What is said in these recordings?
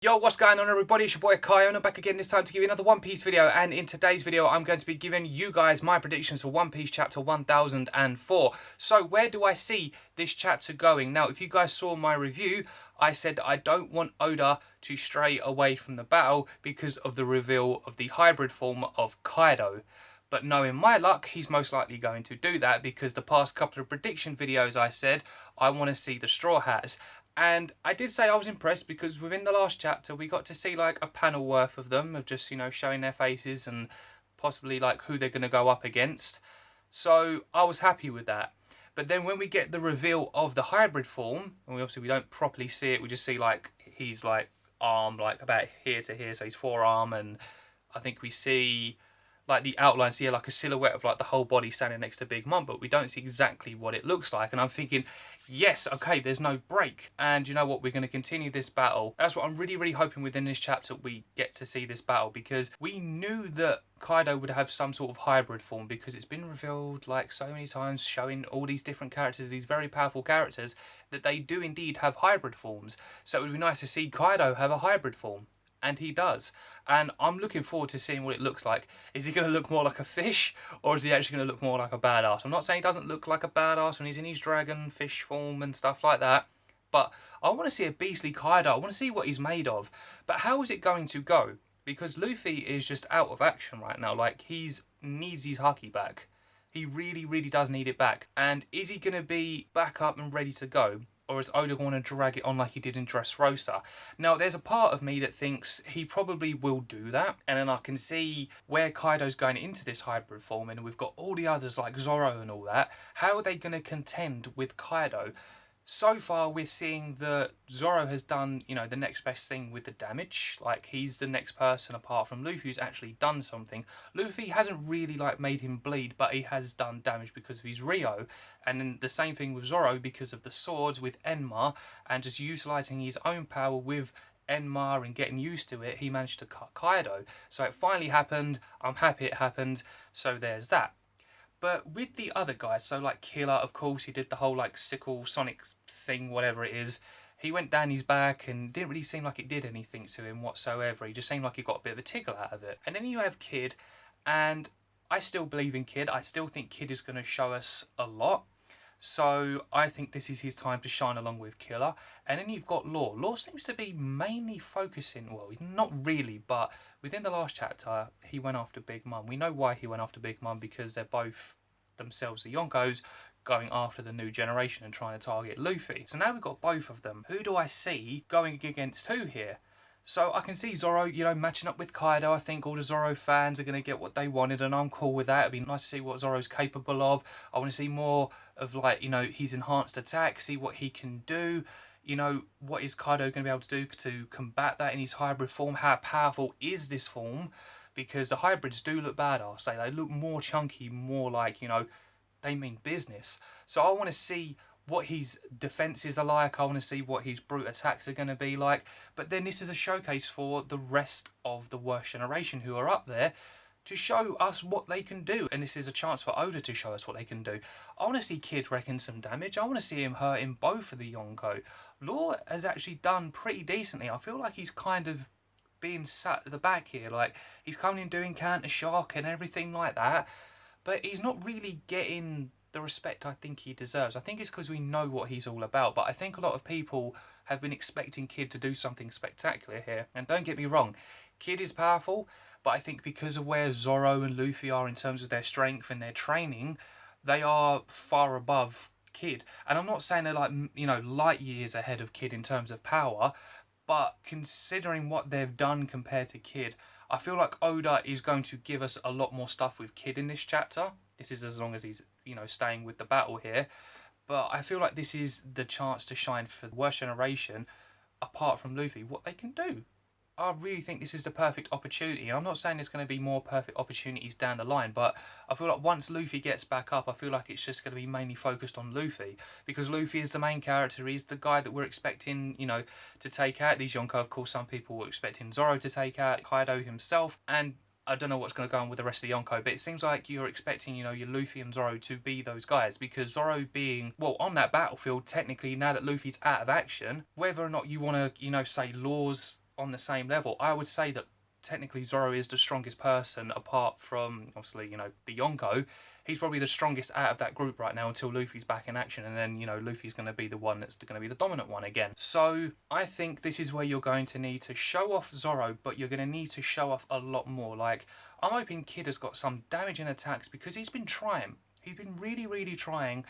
Yo, what's going on everybody? It's your boy KAIO and I'm back again this time to give you another One Piece video, and in today's video I'm going to be giving you guys my predictions for One Piece chapter 1004. So where do I see this chapter going? Now, if you guys saw my review, I said I don't want Oda to stray away from the battle because of the reveal of the hybrid form of Kaido. But knowing my luck, he's most likely going to do that because the past couple of prediction videos I said I want to see the Straw Hats. And I did say I was impressed because within the last chapter we got to see like a panel worth of them, of just, you know, showing their faces and possibly like who they're going to go up against. So I was happy with that. But then when we get the reveal of the hybrid form, and we don't properly see it, we just see like he's like arm like about here to here, so he's forearm, and I think we see like the outlines here, like a silhouette of like the whole body standing next to Big Mom, but we don't see exactly what it looks like. And I'm thinking, yes, okay, there's no break. And you know what? We're going to continue this battle. That's what I'm really hoping within this chapter we get to see this battle, because we knew that Kaido would have some sort of hybrid form because it's been revealed like so many times, showing all these different characters, these very powerful characters, that they do indeed have hybrid forms. So it would be nice to see Kaido have a hybrid form. And he does. And I'm looking forward to seeing what it looks like. Is he going to look more like a fish, or is he actually going to look more like a badass? I'm not saying he doesn't look like a badass when he's in his dragon fish form and stuff like that, but I want to see a beastly Kaido. I want to see what he's made of. But how is it going to go? Because Luffy is just out of action right now. Like, he needs his haki back. He really does need it back. And is he going to be back up and ready to go? Or is Oda going to drag it on like he did in Dressrosa? Now, there's a part of me that thinks he probably will do that. And then I can see where Kaido's going into this hybrid form, and we've got all the others like Zoro and all that. How are they going to contend with Kaido? So far, we're seeing that Zoro has done, you know, the next best thing with the damage. Like, he's the next person apart from Luffy who's actually done something. Luffy hasn't really, like, made him bleed, but he has done damage because of his Rio. And then the same thing with Zoro because of the swords with Enma, and just utilising his own power with Enma and getting used to it, he managed to cut Kaido. So it finally happened. I'm happy it happened. So there's that. But with the other guys, so like Killer, of course, he did the whole like sickle sonic thing, whatever it is. He went down his back and didn't really seem like it did anything to him whatsoever. He just seemed like he got a bit of a tickle out of it. And then you have Kid, and I still believe in Kid. I still think Kid is going to show us a lot. So I think this is his time to shine along with Killer. And then you've got Law. Law seems to be mainly focusing, well, not really, but within the last chapter, he went after Big Mom. We know why he went after Big Mom, because they're both themselves the Yonkos going after the new generation and trying to target Luffy. So now we've got both of them. Who do I see going against who here? So I can see Zoro, you know, matching up with Kaido. I think all the Zoro fans are going to get what they wanted, and I'm cool with that. It'd be nice to see what Zoro's capable of. I want to see more of, like, you know, his enhanced attack, see what he can do. You know, what is Kaido going to be able to do to combat that in his hybrid form? How powerful is this form? Because the hybrids do look badass. They look more chunky, more like, you know, they mean business. So I want to see what his defenses are like. I want to see what his brute attacks are going to be like. But then this is a showcase for the rest of the worst generation who are up there to show us what they can do. And this is a chance for Oda to show us what they can do. I want to see Kid wrecking some damage. I want to see him hurting both of the Yonko. Law has actually done pretty decently. I feel like he's kind of being sat at the back here. Like, he's coming in doing counter shock and everything like that. But he's not really getting the respect I think he deserves. I think it's because we know what he's all about, but I think a lot of people have been expecting Kid to do something spectacular here. And don't get me wrong, Kid is powerful, but I think because of where Zoro and Luffy are in terms of their strength and their training, they are far above Kid. And I'm not saying they're like, you know, light years ahead of Kid in terms of power, but considering what they've done compared to Kid, I feel like Oda is going to give us a lot more stuff with Kid in this chapter. This is as long as he's, you know, staying with the battle here. But I feel like this is the chance to shine for the worst generation, apart from Luffy, what they can do. I really think this is the perfect opportunity. And I'm not saying there's going to be more perfect opportunities down the line, but I feel like once Luffy gets back up, I feel like it's just going to be mainly focused on Luffy. Because Luffy is the main character. He's the guy that we're expecting, you know, to take out these Yonko. Of course, some people were expecting Zoro to take out Kaido himself. And I don't know what's going to go on with the rest of the Yonko, but it seems like you're expecting, you know, your Luffy and Zoro to be those guys, because Zoro being, well, on that battlefield, technically, now that Luffy's out of action, whether or not you want to, you know, say Law's on the same level. I would say that technically Zoro is the strongest person apart from, obviously, you know, the Yonko. He's probably the strongest out of that group right now until Luffy's back in action, and then, you know, Luffy's going to be the one that's going to be the dominant one again. So I think this is where you're going to need to show off Zoro, but you're going to need to show off a lot more. Like, I'm hoping Kid has got some damaging attacks because he's been trying. He's been really, really trying,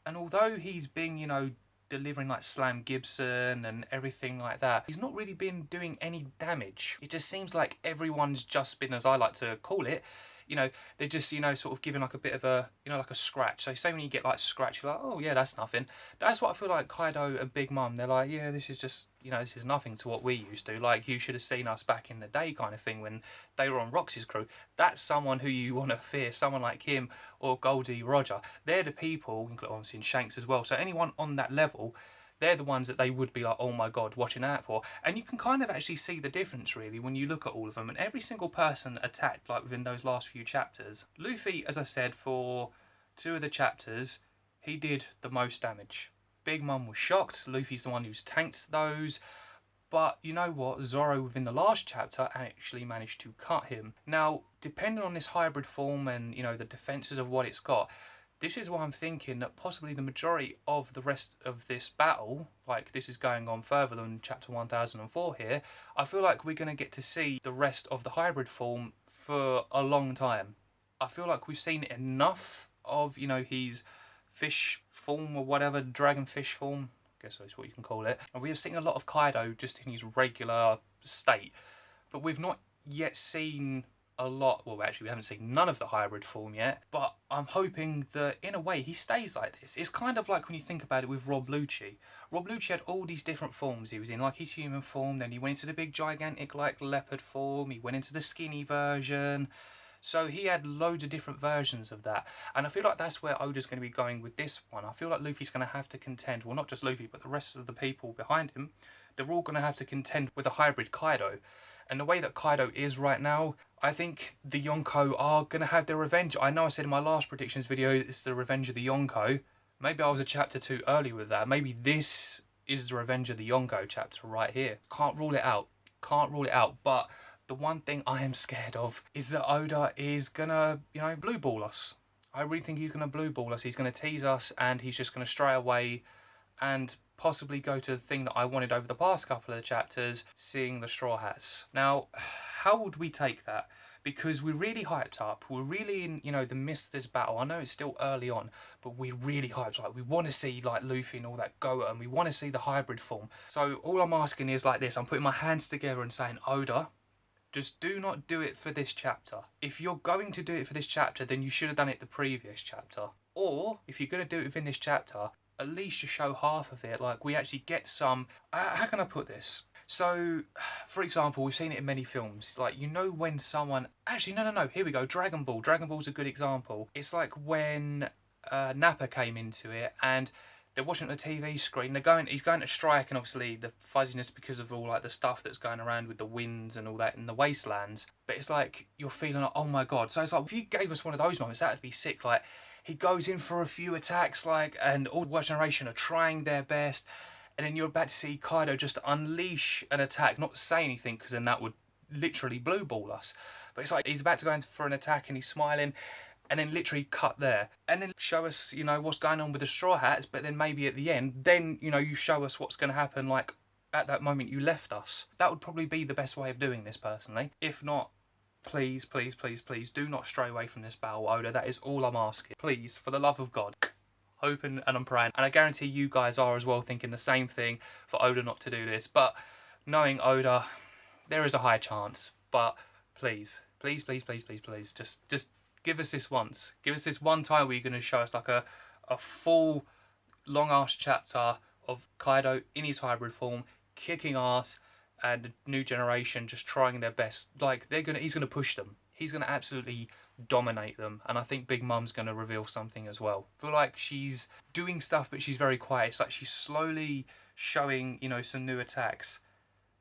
and although he's been, you know, delivering like Slam Gibson and everything like that, he's not really been doing any damage. It just seems like everyone's just been, as I like to call it, you know, they're just, you know, sort of giving like a bit of a, you know, like a scratch. So say when you get like scratch, you're like, oh yeah, that's nothing. That's what I feel like Kaido and Big Mum, they're like, yeah, this is just, you know, this is nothing to what we used to. Like, you should have seen us back in the day kind of thing when they were on Roxy's crew. That's someone who you want to fear, someone like him or Goldie Roger. They're the people, obviously in Shanks as well. So anyone on that level, they're the ones that they would be like, oh my god, watching out for. And you can kind of actually see the difference really when you look at all of them. And every single person attacked, like within those last few chapters. Luffy, as I said, for 2 of the chapters, he did the most damage. Big Mum was shocked. Luffy's the one who's tanked those. But you know what? Zoro within the last chapter actually managed to cut him. Now, depending on this hybrid form and, you know, the defenses of what it's got, this is why I'm thinking that possibly the majority of the rest of this battle, like this is going on further than chapter 1004 here, I feel like we're going to get to see the rest of the hybrid form for a long time. I feel like we've seen enough of, you know, his fish form or whatever, dragonfish form, I guess that's what you can call it. And we have seen a lot of Kaido just in his regular state, but we've not yet seen a lot. Well, actually we haven't seen none of the hybrid form yet, but I'm hoping that in a way he stays like this. It's kind of like when you think about it with Rob Lucci. Rob Lucci had all these different forms. He was in like his human form, then he went into the big gigantic like leopard form, he went into the skinny version. So he had loads of different versions of that, and I feel like that's where Oda's going to be going with this one. I feel like Luffy's going to have to contend, well, not just Luffy but the rest of the people behind him, they're all going to have to contend with a hybrid Kaido. And the way that Kaido is right now, I think the Yonko are going to have their revenge. I know I said in my last predictions video, it's the revenge of the Yonko. Maybe I was a chapter too early with that. Maybe this is the revenge of the Yonko chapter right here. Can't rule it out. Can't rule it out. But the one thing I am scared of is that Oda is going to, you know, blue ball us. I really think he's going to blue ball us. He's going to tease us and he's just going to stray away and possibly go to the thing that I wanted over the past couple of chapters, seeing the Straw Hats. Now, how would we take that? Because we're really hyped up. We're really in, you know, the midst of this battle. I know it's still early on, but we're really hyped. Like, we want to see, like, Luffy and all that go at, and we want to see the hybrid form. So all I'm asking is like this. I'm putting my hands together and saying, Oda, just do not do it for this chapter. If you're going to do it for this chapter, then you should have done it the previous chapter. Or, if you're going to do it within this chapter, at least to show half of it. Like, we actually get some, how can I put this? So, for example, we've seen it in many films. Like, you know when someone, actually, no, here we go, Dragon Ball. Dragon Ball's a good example. It's like when Nappa came into it and they're watching the TV screen, he's going to strike, and obviously the fuzziness because of all like the stuff that's going around with the winds and all that in the wastelands. But it's like, you're feeling like, oh my god. So it's like, if you gave us one of those moments, that would be sick. Like, he goes in for a few attacks, like, and all the World Generation are trying their best, and then you're about to see Kaido just unleash an attack, not say anything, because then that would literally blue ball us. But it's like he's about to go in for an attack and he's smiling, and then literally cut there, and then show us, you know, what's going on with the Straw Hats, but then maybe at the end, then, you know, you show us what's going to happen, like, at that moment you left us. That would probably be the best way of doing this, personally. If not, please, please, please, please, do not stray away from this battle, Oda. That is all I'm asking. Please, for the love of God. Hoping and I'm praying. And I guarantee you guys are as well thinking the same thing for Oda not to do this. But knowing Oda, there is a high chance. But please, please, please, please, please, please, just give us this once. Give us this one time where you're going to show us like a full, long-ass chapter of Kaido in his hybrid form, kicking ass, and the new generation just trying their best. Like, he's gonna push them. He's gonna absolutely dominate them. And I think Big Mum's gonna reveal something as well. I feel like she's doing stuff, but she's very quiet. It's like she's slowly showing, you know, some new attacks.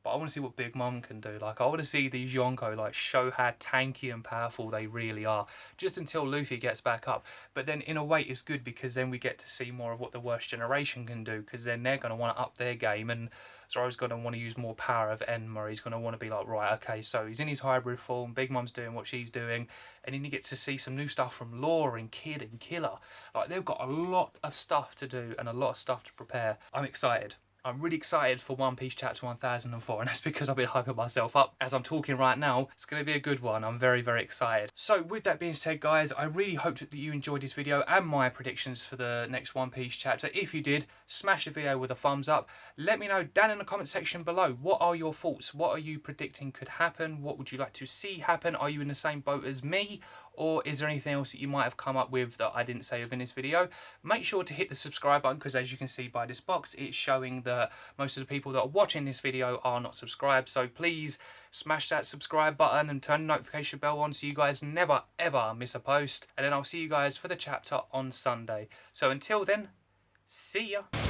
But I want to see what Big Mom can do. Like, I want to see these Yonko, like, show how tanky and powerful they really are. Just until Luffy gets back up. But then, in a way, it's good because then we get to see more of what the Worst Generation can do. Because then they're going to want to up their game. And Zoro's going to want to use more power of Enma. He's going to want to be like, right, okay, so he's in his hybrid form. Big Mom's doing what she's doing. And then he gets to see some new stuff from Law and Kid and Killer. Like, they've got a lot of stuff to do and a lot of stuff to prepare. I'm excited. I'm really excited for One Piece chapter 1004, and that's because I've been hyping myself up. As I'm talking right now, it's going to be a good one. I'm very, very excited. So with that being said, guys, I really hope that you enjoyed this video and my predictions for the next One Piece chapter. If you did, smash the video with a thumbs up. Let me know down in the comment section below, what are your thoughts? What are you predicting could happen? What would you like to see happen? Are you in the same boat as me? Or is there anything else that you might have come up with that I didn't say within this video? Make sure to hit the subscribe button, because as you can see by this box, it's showing that most of the people that are watching this video are not subscribed. So please smash that subscribe button and turn the notification bell on so you guys never ever miss a post. And then I'll see you guys for the chapter on Sunday. So until then, see ya.